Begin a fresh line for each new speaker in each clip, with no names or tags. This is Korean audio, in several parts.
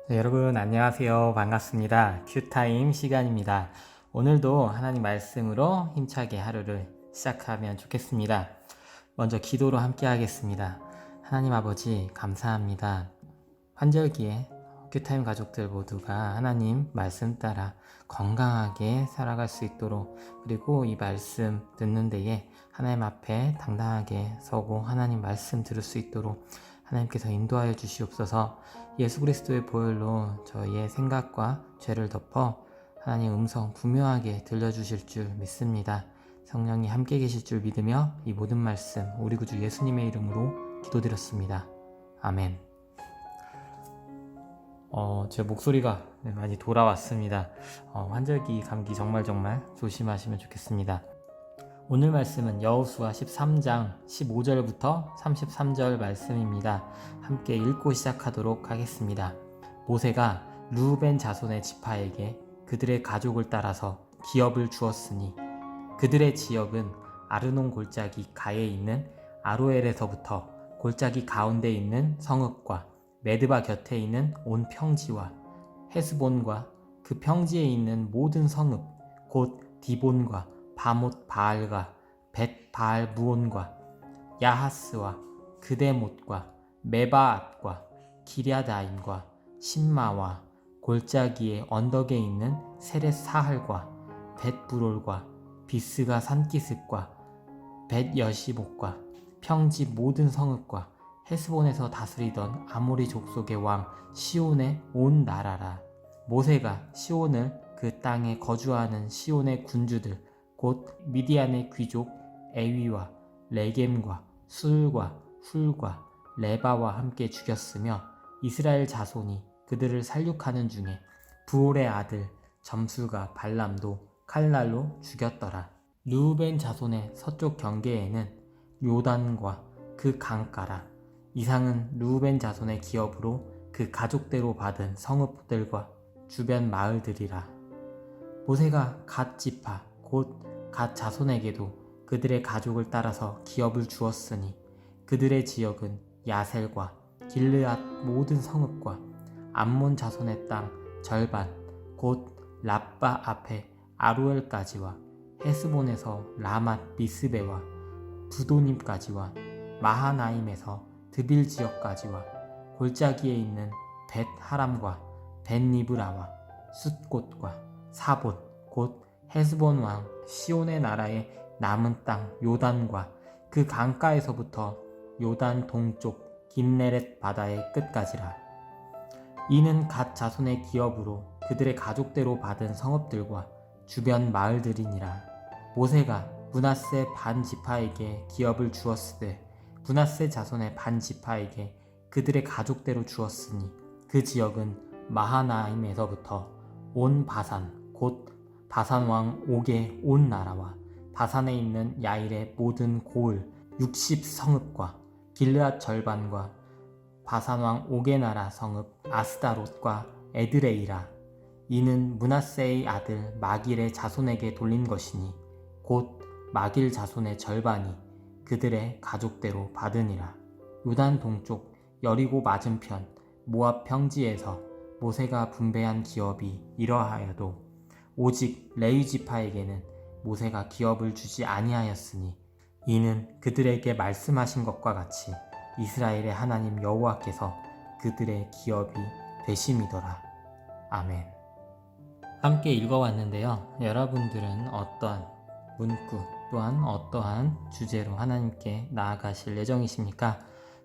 네, 여러분 안녕하세요. 반갑습니다. 큐타임 시간입니다. 오늘도 하나님 말씀으로 힘차게 하루를 시작하면 좋겠습니다. 먼저 기도로 함께 하겠습니다. 하나님 아버지 감사합니다. 환절기에 큐타임 가족들 모두가 하나님 말씀 따라 건강하게 살아갈 수 있도록, 그리고 이 말씀 듣는 데에 하나님 앞에 당당하게 서고 하나님 말씀 들을 수 있도록 하나님께서 인도하여 주시옵소서. 예수 그리스도의 보혈로 저희의 생각과 죄를 덮어 하나님 음성 분명하게 들려주실 줄 믿습니다. 성령이 함께 계실 줄 믿으며 이 모든 말씀 우리 구주 예수님의 이름으로 기도드렸습니다. 아멘. 제 목소리가 많이 돌아왔습니다. 환절기 감기 정말 조심하시면 좋겠습니다. 오늘 말씀은 여호수아 13장 15절부터 33절 말씀입니다. 함께 읽고 시작하도록 하겠습니다. 모세가 르우벤 자손의 지파에게 그들의 가족을 따라서 기업을 주었으니 그들의 지역은 아르논 골짜기 가에 있는 아로엘에서부터 골짜기 가운데 있는 성읍과 메드바 곁에 있는 온 평지와 헤스본과 그 평지에 있는 모든 성읍 곧 디본과 바못 바알과 벳 바알 무온과 야하스와 그데못과 메바앗과 기랴다임과 신마와 골짜기의 언덕에 있는 세렛 사할과 벳 브롤과 비스가 산기슭과 벳 여시복과 평지 모든 성읍과 헤스본에서 다스리던 아모리 족속의 왕 시온의 온 나라라. 모세가 시온을 그 땅에 거주하는 시온의 군주들 곧 미디안의 귀족 에위와 레겜과 술과 훌과 레바와 함께 죽였으며 이스라엘 자손이 그들을 살육하는 중에 부올의 아들 점술가 발람도 칼날로 죽였더라. 르우벤 자손의 서쪽 경계에는 요단과 그 강가라. 이상은 르우벤 자손의 기업으로 그 가족대로 받은 성읍들과 주변 마을들이라. 모세가 갓 지파 곧 갓 자손에게도 그들의 가족을 따라서 기업을 주었으니 그들의 지역은 야셀과 길르앗 모든 성읍과 암몬 자손의 땅 절반 곧 랍바 앞에 아루엘까지와 헤스본에서 라맛 미스베와 부도님까지와 마하나임에서 드빌 지역까지와 골짜기에 있는 벳 하람과 벳 니브라와 숫곳과 사본 곧 헤스본 왕 시온의 나라의 남은 땅 요단과 그 강가에서부터 요단 동쪽 긴네렛 바다의 끝까지라. 이는 갓 자손의 기업으로 그들의 가족대로 받은 성읍들과 주변 마을들이니라. 모세가 므낫세 반 지파에게 기업을 주었으되 므낫세 자손의 반 지파에게 그들의 가족대로 주었으니 그 지역은 마하나임에서부터 온 바산 곧 바산 왕 옥의 온 나라와 바산에 있는 야일의 모든 고을 60성읍과 길르앗 절반과 바산 왕 옥의 나라 성읍 아스다롯과 에드레이라. 이는 므낫세의 아들 마길의 자손에게 돌린 것이니 곧 마길 자손의 절반이 그들의 가족대로 받으니라. 요단 동쪽 여리고 맞은편 모압 평지에서 모세가 분배한 기업이 이러하여도 오직 레위 지파에게는 모세가 기업을 주지 아니하였으니 이는 그들에게 말씀하신 것과 같이 이스라엘의 하나님 여호와께서 그들의 기업이 되심이더라. 아멘. 함께 읽어왔는데요. 여러분들은 어떤 문구 또한 어떠한 주제로 하나님께 나아가실 예정이십니까?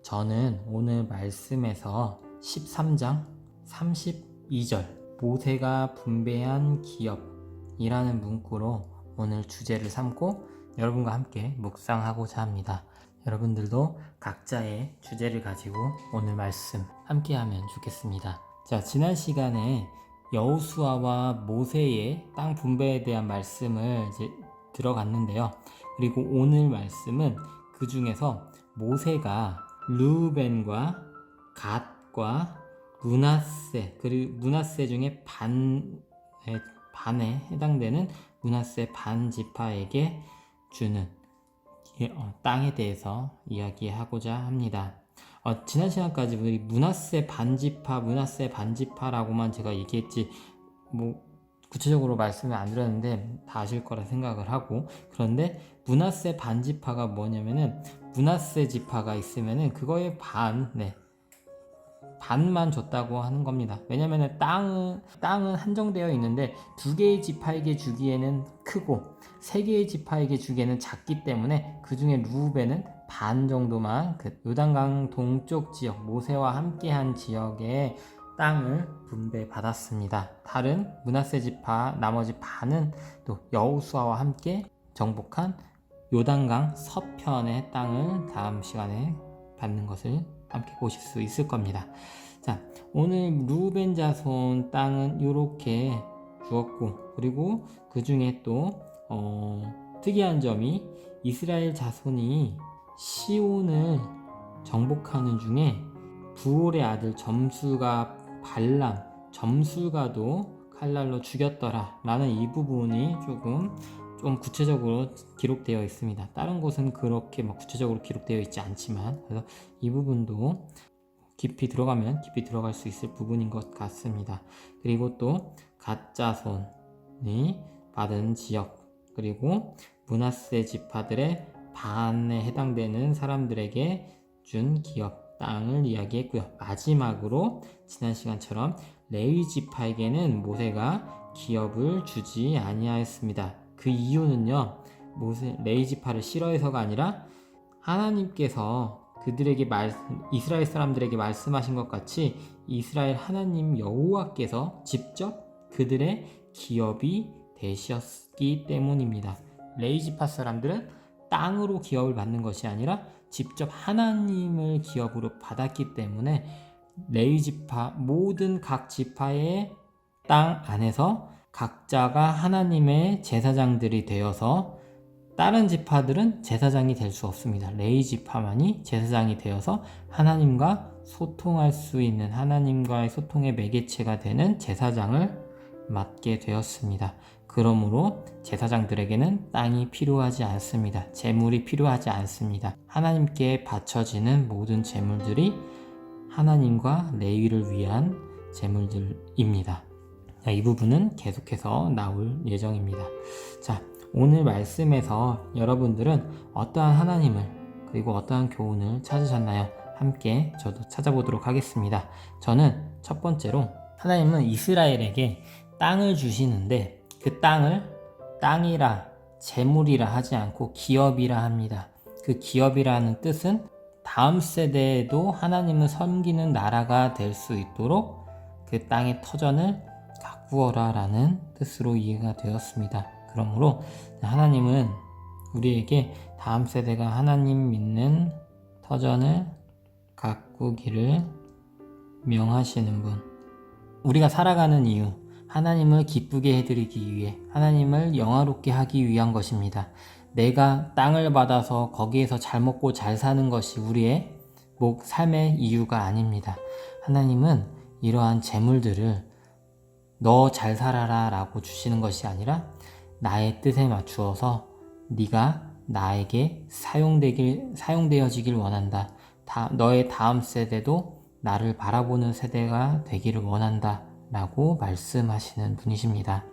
저는 오늘 말씀에서 13장 32절 모세가 분배한 기업이라는 문구로 오늘 주제를 삼고 여러분과 함께 묵상하고자 합니다. 여러분들도 각자의 주제를 가지고 오늘 말씀 함께 하면 좋겠습니다. 자, 지난 시간에 여호수아와 모세의 땅 분배에 대한 말씀을 이제 들어갔는데요. 그리고 오늘 말씀은 그 중에서 모세가 르우벤과 갓과 므낫세, 그리고 므낫세 중에 반에 해당되는 므낫세 반 지파에게 주는 땅에 대해서 이야기하고자 합니다. 지난 시간까지 우리 므낫세 반지파라고만 제가 얘기했지 뭐 구체적으로 말씀을 안 드렸는데 다 아실 거라 생각을 하고, 그런데 므낫세 반지파가 뭐냐면은 므낫세 지파가 있으면은 그거의 반만 줬다고 하는 겁니다. 왜냐면은 땅은 한정되어 있는데 2개의 지파에게 주기에는 크고 3개의 지파에게 주기에는 작기 때문에 그 중에 루벤은 반 정도만 그 요단강 동쪽 지역 모세와 함께한 지역에 땅을 분배받았습니다. 다른 므낫세 지파 나머지 반은 또 여호수아와 함께 정복한 요단강 서편의 땅을 다음 시간에 받는 것을 함께 보실 수 있을 겁니다. 자, 오늘 루벤 자손 땅은 이렇게 주었고, 그리고 그 중에 또 특이한 점이 이스라엘 자손이 시온을 정복하는 중에 부올의 아들 점술가도 칼날로 죽였더라 라는 이 부분이 좀 구체적으로 기록되어 있습니다. 다른 곳은 그렇게 구체적으로 기록되어 있지 않지만, 그래서 이 부분도 깊이 들어갈 수 있을 부분인 것 같습니다. 그리고 또 갓자손이 받은 지역, 그리고 므낫세 지파들의 반에 해당되는 사람들에게 준 기업 땅을 이야기했고요. 마지막으로 지난 시간처럼 레위 지파에게는 모세가 기업을 주지 아니하였습니다. 그 이유는요, 레위 지파를 싫어해서가 아니라 하나님께서 이스라엘 사람들에게 말씀하신 것 같이 이스라엘 하나님 여호와께서 직접 그들의 기업이 되셨기 때문입니다. 레위 지파 사람들은 땅으로 기업을 받는 것이 아니라 직접 하나님을 기업으로 받았기 때문에 레위 지파 모든 각 지파의 땅 안에서 각자가 하나님의 제사장들이 되어서, 다른 지파들은 제사장이 될 수 없습니다. 레위 지파만이 제사장이 되어서 하나님과 소통할 수 있는, 하나님과의 소통의 매개체가 되는 제사장을 맡게 되었습니다. 그러므로 제사장들에게는 땅이 필요하지 않습니다. 재물이 필요하지 않습니다. 하나님께 바쳐지는 모든 재물들이 하나님과 레위를 위한 재물들입니다. 자, 이 부분은 계속해서 나올 예정입니다. 자, 오늘 말씀에서 여러분들은 어떠한 하나님을, 그리고 어떠한 교훈을 찾으셨나요? 함께 저도 찾아보도록 하겠습니다. 저는 첫 번째로 하나님은 이스라엘에게 땅을 주시는데 그 땅을 땅이라 재물이라 하지 않고 기업이라 합니다. 그 기업이라는 뜻은 다음 세대에도 하나님을 섬기는 나라가 될 수 있도록 그 땅의 터전을 가꾸어라 라는 뜻으로 이해가 되었습니다. 그러므로 하나님은 우리에게 다음 세대가 하나님 믿는 터전을 가꾸기를 명하시는 분, 우리가 살아가는 이유, 하나님을 기쁘게 해드리기 위해, 하나님을 영화롭게 하기 위한 것입니다. 내가 땅을 받아서 거기에서 잘 먹고 잘 사는 것이 우리의 삶의 이유가 아닙니다. 하나님은 이러한 재물들을 너 잘 살아라 라고 주시는 것이 아니라 나의 뜻에 맞추어서 네가 나에게 사용되어지길 원한다. 너의 다음 세대도 나를 바라보는 세대가 되기를 원한다 라고 말씀하시는 분이십니다.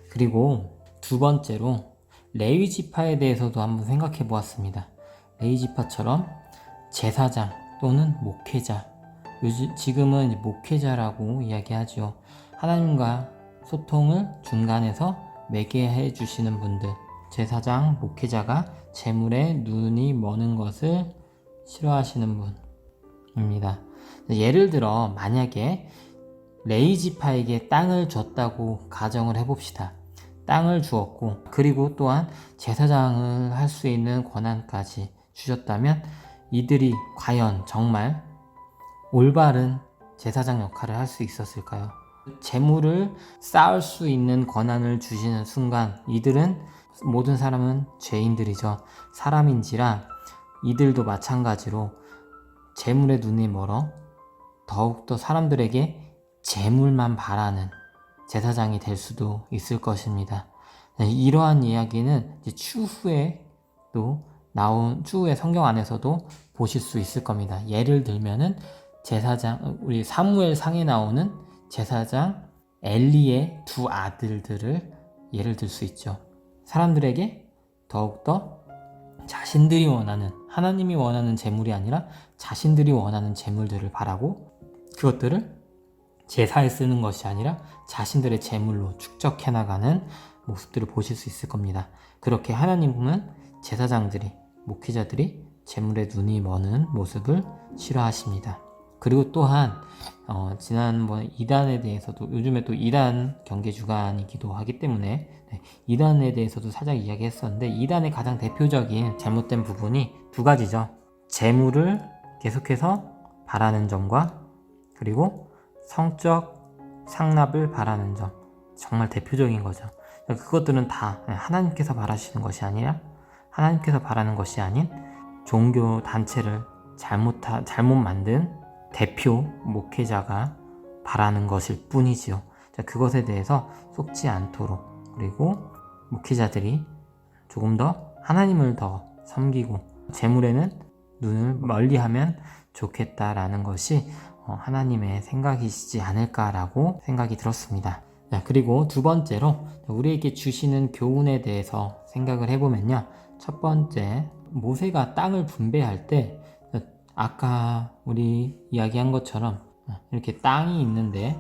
그리고 두 번째로 레위 지파에 대해서도 한번 생각해 보았습니다. 레위 지파처럼 제사장 또는 목회자, 지금은 목회자라고 이야기하죠. 하나님과 소통을 중간에서 매개해 주시는 분들, 제사장, 목회자가 재물에 눈이 머는 것을 싫어하시는 분입니다. 예를 들어 만약에 레위 지파에게 땅을 줬다고 가정을 해봅시다. 땅을 주었고 그리고 또한 제사장을 할 수 있는 권한까지 주셨다면 이들이 과연 정말 올바른 제사장 역할을 할 수 있었을까요? 재물을 쌓을 수 있는 권한을 주시는 순간 모든 사람은 죄인들이죠. 사람인지라 이들도 마찬가지로 재물에 눈이 멀어 더욱더 사람들에게 재물만 바라는 제사장이 될 수도 있을 것입니다. 이러한 이야기는 추후에 또 나온 추후에 성경 안에서도 보실 수 있을 겁니다. 예를 들면은 제사장, 우리 사무엘 상에 나오는 제사장 엘리의 두 아들들을 예를 들 수 있죠. 사람들에게 더욱더 자신들이 원하는, 하나님이 원하는 재물이 아니라 자신들이 원하는 재물들을 바라고 그것들을 제사에 쓰는 것이 아니라 자신들의 재물로 축적해 나가는 모습들을 보실 수 있을 겁니다. 그렇게 하나님은 제사장들이, 목회자들이 재물에 눈이 머는 모습을 싫어하십니다. 그리고 또한 지난번 이단에 대해서도, 요즘에 또 이단 경계 주간이기도 하기 때문에 이단에 대해서도 살짝 이야기했었는데, 이단의 가장 대표적인 잘못된 부분이 두 가지죠. 재물을 계속해서 바라는 점과 그리고 성적 상납을 바라는 점, 정말 대표적인 거죠. 그것들은 다 하나님께서 바라시는 것이 아니라, 하나님께서 바라는 것이 아닌 종교 단체를 잘못 만든 대표 목회자가 바라는 것일 뿐이지요. 그것에 대해서 속지 않도록, 그리고 목회자들이 조금 더 하나님을 더 섬기고 재물에는 눈을 멀리하면 좋겠다라는 것이 하나님의 생각이시지 않을까라고 생각이 들었습니다. 그리고 두 번째로 우리에게 주시는 교훈에 대해서 생각을 해보면요. 첫 번째, 모세가 땅을 분배할 때 아까 우리 이야기한 것처럼 이렇게 땅이 있는데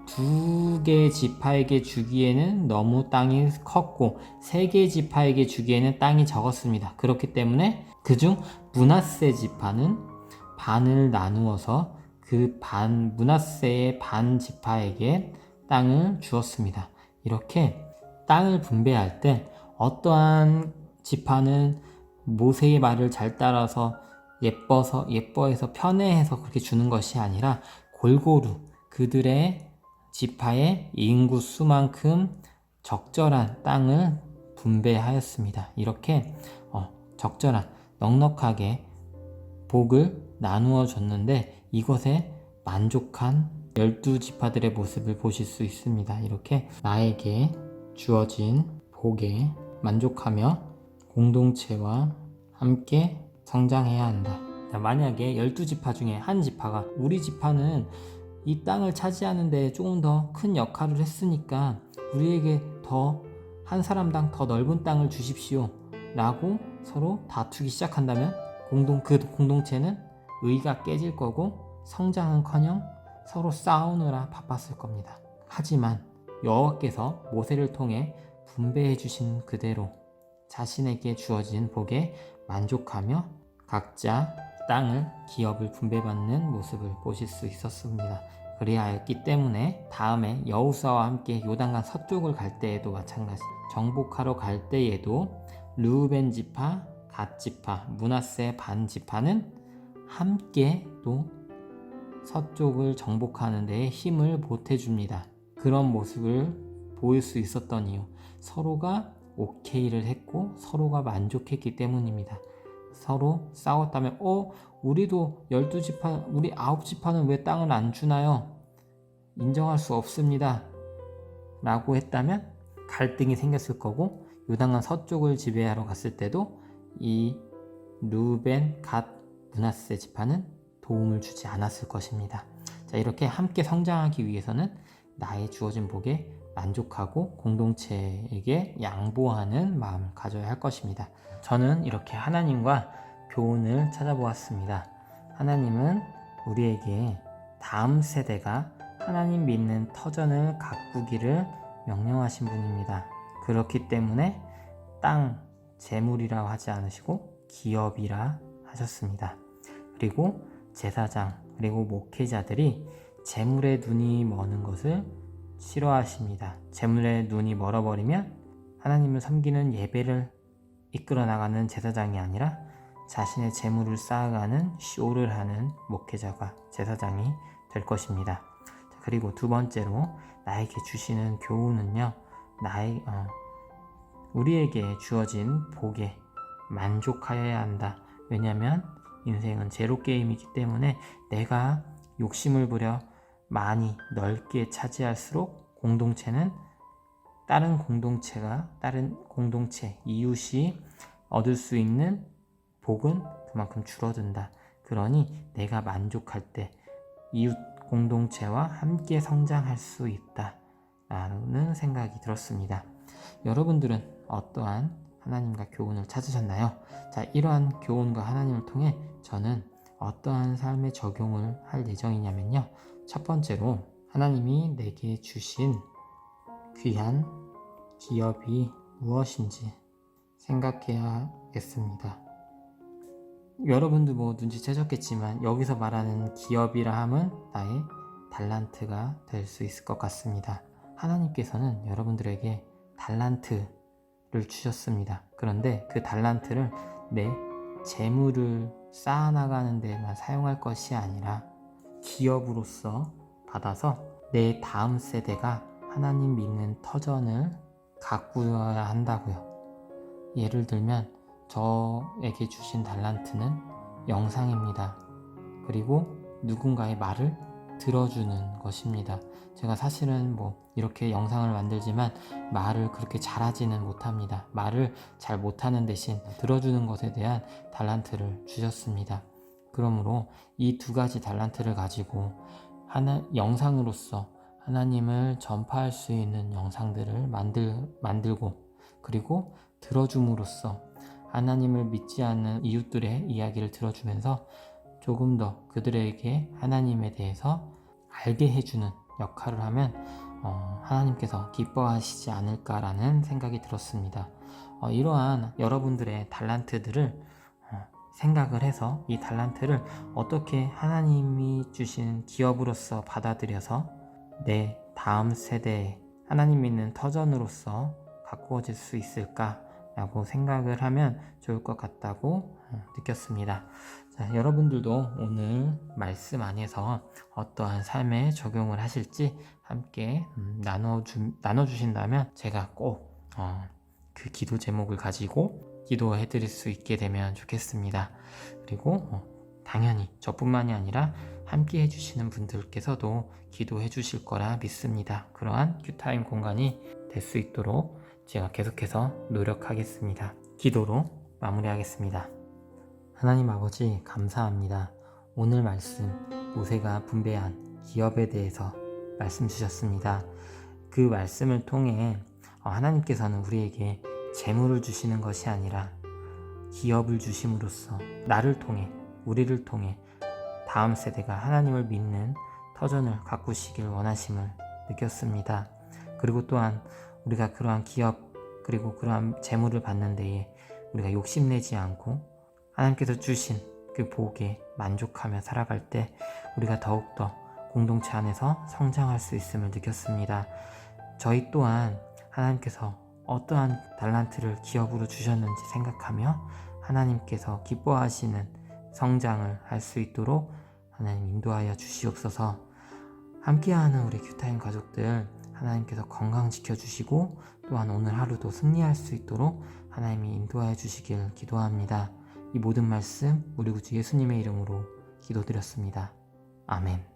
두 개의 지파에게 주기에는 너무 땅이 컸고 세 개의 지파에게 주기에는 땅이 적었습니다. 그렇기 때문에 그중 므낫세 지파는 반을 나누어서 그 므낫세의 반 지파에게 땅을 주었습니다. 이렇게 땅을 분배할 때 어떠한 지파는 모세의 말을 잘 따라서 예뻐해서 편애해서 그렇게 주는 것이 아니라 골고루 그들의 지파의 인구 수만큼 적절한 땅을 분배하였습니다. 이렇게 적절한, 넉넉하게 복을 나누어 줬는데 이것에 만족한 12지파들의 모습을 보실 수 있습니다. 이렇게 나에게 주어진 복에 만족하며 공동체와 함께 성장해야 한다. 만약에 12지파 중에 한 지파가 우리 지파는 이 땅을 차지하는 데 조금 더 큰 역할을 했으니까 우리에게 한 사람당 더 넓은 땅을 주십시오 라고 서로 다투기 시작한다면 그 공동체는 의가 깨질 거고 성장은커녕 서로 싸우느라 바빴을 겁니다. 하지만 여호와께서 모세를 통해 분배해 주신 그대로 자신에게 주어진 복에 만족하며 각자 땅을, 기업을 분배받는 모습을 보실 수 있었습니다. 그리하였기 때문에 다음에 여호수아와 함께 요단강 서쪽을 갈 때에도 마찬가지, 정복하러 갈 때에도 르우벤 지파, 갓 지파, 므낫세 반 지파는 함께 또 서쪽을 정복하는 데에 힘을 보태줍니다. 그런 모습을 보일 수 있었던 이유, 서로가 오케이를 했고 서로가 만족했기 때문입니다. 서로 싸웠다면 우리도 12지파, 우리 9지파는 왜 땅을 안 주나요? 인정할 수 없습니다 라고 했다면 갈등이 생겼을 거고, 요단강 서쪽을 지배하러 갔을 때도 이 르우벤, 갓, 므낫세 지파는 도움을 주지 않았을 것입니다. 이렇게 함께 성장하기 위해서는 나의 주어진 복에 만족하고 공동체에게 양보하는 마음을 가져야 할 것입니다. 저는 이렇게 하나님과 교훈을 찾아보았습니다. 하나님은 우리에게 다음 세대가 하나님 믿는 터전을 가꾸기를 명령하신 분입니다. 그렇기 때문에 땅, 재물이라 하지 않으시고 기업이라 하셨습니다. 그리고 제사장, 그리고 목회자들이 재물에 눈이 머는 것을 싫어하십니다. 재물에 눈이 멀어버리면 하나님을 섬기는 예배를 이끌어 나가는 제사장이 아니라 자신의 재물을 쌓아가는 쇼를 하는 목회자가, 제사장이 될 것입니다. 그리고 두 번째로 나에게 주시는 교훈은요, 우리에게 주어진 복에 만족하여야 한다. 왜냐하면 인생은 제로 게임이기 때문에 내가 욕심을 부려 많이 넓게 차지할수록 공동체는 다른 공동체, 이웃이 얻을 수 있는 복은 그만큼 줄어든다. 그러니 내가 만족할 때 이웃 공동체와 함께 성장할 수 있다 라는 생각이 들었습니다. 여러분들은 어떠한 하나님과 교훈을 찾으셨나요? 자, 이러한 교훈과 하나님을 통해 저는 어떠한 삶에 적용을 할 예정이냐면요, 첫 번째로 하나님이 내게 주신 귀한 기업이 무엇인지 생각해야겠습니다. 여러분도 뭐 눈치채셨겠지만 여기서 말하는 기업이라 함은 나의 달란트가 될 수 있을 것 같습니다. 하나님께서는 여러분들에게 달란트를 주셨습니다. 그런데 그 달란트를 내 재물을 쌓아나가는 데만 사용할 것이 아니라 기업으로서 받아서 내 다음 세대가 하나님 믿는 터전을 가꾸어야 한다고요. 예를 들면 저에게 주신 달란트는 영상입니다. 그리고 누군가의 말을 들어주는 것입니다. 제가 사실은 뭐 이렇게 영상을 만들지만 말을 그렇게 잘하지는 못합니다. 말을 잘 못하는 대신 들어주는 것에 대한 달란트를 주셨습니다. 그러므로 이 두 가지 달란트를 가지고 영상으로서 하나님을 전파할 수 있는 영상들을 만들고, 그리고 들어줌으로써 하나님을 믿지 않는 이웃들의 이야기를 들어주면서 조금 더 그들에게 하나님에 대해서 알게 해주는 역할을 하면 하나님께서 기뻐하시지 않을까라는 생각이 들었습니다. 이러한 여러분들의 달란트들을 생각을 해서 이 달란트를 어떻게 하나님이 주신 기업으로서 받아들여서 내 다음 세대에 하나님 믿는 터전으로서 가꾸어질 수 있을까라고 생각을 하면 좋을 것 같다고 느꼈습니다. 자, 여러분들도 오늘 말씀 안에서 어떠한 삶에 적용을 하실지 함께 나눠주신다면 제가 꼭 그 기도 제목을 가지고 기도해 드릴 수 있게 되면 좋겠습니다. 그리고 당연히 저뿐만이 아니라 함께 해주시는 분들께서도 기도해 주실 거라 믿습니다. 그러한 큐타임 공간이 될 수 있도록 제가 계속해서 노력하겠습니다. 기도로 마무리하겠습니다. 하나님 아버지, 감사합니다. 오늘 말씀, 모세가 분배한 기업에 대해서 말씀 주셨습니다. 그 말씀을 통해 하나님께서는 우리에게 재물을 주시는 것이 아니라 기업을 주심으로써 나를 통해, 우리를 통해 다음 세대가 하나님을 믿는 터전을 가꾸시길 원하심을 느꼈습니다. 그리고 또한 우리가 그러한 기업, 그리고 그러한 재물을 받는 데에 우리가 욕심내지 않고 하나님께서 주신 그 복에 만족하며 살아갈 때 우리가 더욱더 공동체 안에서 성장할 수 있음을 느꼈습니다. 저희 또한 하나님께서 어떠한 달란트를 기업으로 주셨는지 생각하며 하나님께서 기뻐하시는 성장을 할 수 있도록 하나님 인도하여 주시옵소서. 함께하는 우리 큐타임 가족들 하나님께서 건강 지켜주시고 또한 오늘 하루도 승리할 수 있도록 하나님이 인도하여 주시길 기도합니다. 이 모든 말씀 우리 구주 예수님의 이름으로 기도드렸습니다. 아멘.